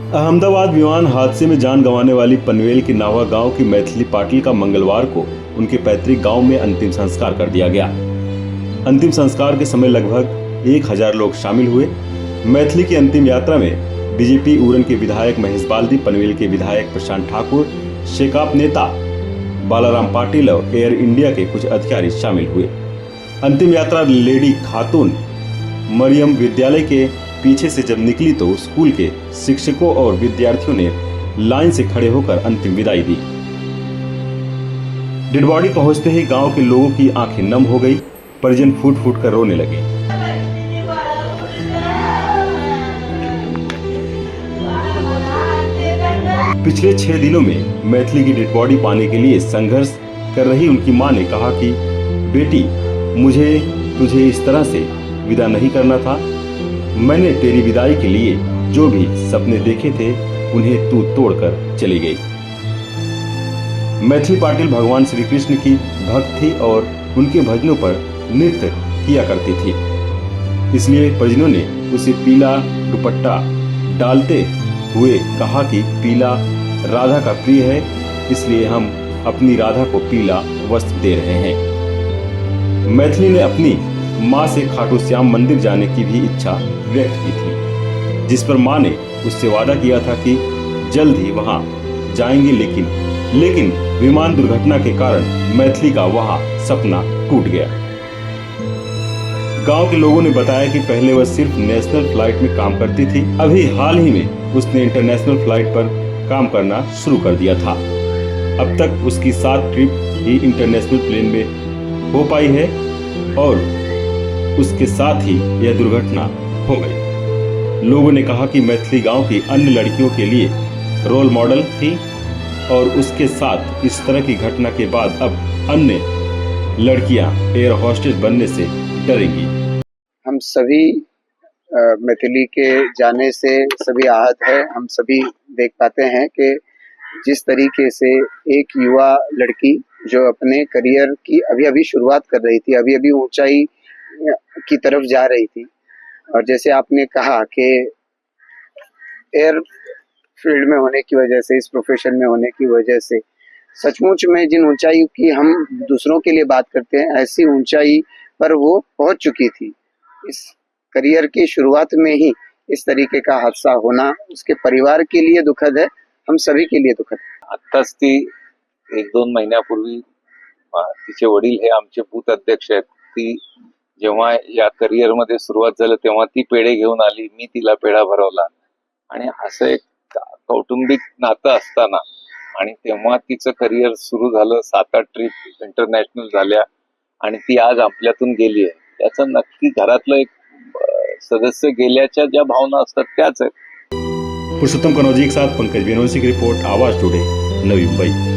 अहमदाबाद विमान हादसे में जान गंवाने वाली पनवेल के नावा गांव की मैथिली पाटिल का मंगलवार को उनके पैतृक गांव में अंतिम संस्कार कर दिया गया। अंतिम संस्कार के समय लगभग 1000 लोग शामिल हुए। मैथिली की अंतिम यात्रा में बीजेपी उरन के विधायक महेश बाल्दी, पनवेल के विधायक प्रशांत ठाकुर, शेकाप नेता बालाराम पाटिल और एयर इंडिया के कुछ अधिकारी शामिल हुए। अंतिम यात्रा लेडी खातून मरियम विद्यालय के पीछे से जब निकली तो स्कूल के शिक्षकों और विद्यार्थियों ने लाइन से खड़े होकर अंतिम विदाई दी। डेड बॉडी पहुंचते ही गांव के लोगों की आंखें नम हो गई। परिजन फूट फूट कर रोने लगे। पिछले 6 दिनों में मैथिली की डेड बॉडी पाने के लिए संघर्ष कर रही उनकी मां ने कहा कि बेटी, मुझे तुझे इस तरह से विदा नहीं करना था। मैंने तेरी विदाई के लिए जो भी सपने देखे थे उन्हें तू तोड़कर चली गई। मैथिली पाटिल भगवान श्री कृष्ण की भक्त थी और उनके भजनों पर नृत्य किया करती थी। इसलिए परिजनों ने उसे पीला दुपट्टा डालते हुए कहा कि पीला राधा का प्रिय है, इसलिए हम अपनी राधा को पीला वस्त्र दे रहे हैं। मैथिली ने अपनी मां से खाटू श्याम मंदिर जाने की भी इच्छा व्यक्त की थी, जिस पर मां ने उससे वादा किया था कि जल्द ही वहां जाएंगे, लेकिन विमान दुर्घटना के कारण मैथिली का वहां सपना टूट गया। गांव के लोगों ने बताया कि पहले वह सिर्फ नेशनल फ्लाइट में काम करती थी। अभी हाल ही में उसने इंटरनेशनल फ्लाइट पर काम करना शुरू कर दिया था। अब तक उसकी 7 ट्रिप ही इंटरनेशनल प्लेन में हो पाई है और उसके साथ ही यह दुर्घटना हो गई। लोगों ने कहा कि मैथिली गांव की अन्य लड़कियों के लिए रोल मॉडल थी और उसके साथ इस तरह की घटना के बाद अब अन्य लड़कियां एयर होस्टेस बनने से डरेंगी। हम सभी मैथिली के जाने से सभी आहत है। हम सभी देख पाते हैं कि जिस तरीके से एक युवा लड़की जो अपने करियर की अभी शुरुआत कर रही थी, अभी ऊंचाई की तरफ जा रही थी, और जैसे आपने कहा कि एयर फील्ड में होने की वजह से, इस प्रोफेशन में होने की वजह से सचमुच में जिन ऊंचाई की हम दूसरों के लिए बात करते हैं, ऐसी ऊंचाई पर वो पहुंच चुकी थी। इस करियर की शुरुआत में ही इस तरीके का हादसा होना उसके परिवार के लिए दुखद है, हम सभी के लिए दुखद है। आत्ताच ती 1-2 महिन्यापूर्वी तिचे वडील हे आमचे बूथ अध्यक्ष आहेत। ती जेव्हा या करिअर मध्ये सुरुवात झाली तेव्हा ती पेढे घेऊन आली, मी तिला पेढा भरवला आणि असं एक कौटुंबिक नातं असताना आणि तेव्हा तिचं करिअर सुरू झालं। 7-8 ट्रिप इंटरनॅशनल झाल्या आणि ती आज आपल्यातून गेली आहे। त्याचं नक्की घरातलं एक सदस्य गेल्याच्या ज्या भावना असतात त्याच आहेत। पुरुषोत्तम कनौजी के साथ पंकज बेनौसी की रिपोर्ट, आवाज टुडे, नवी मुंबई।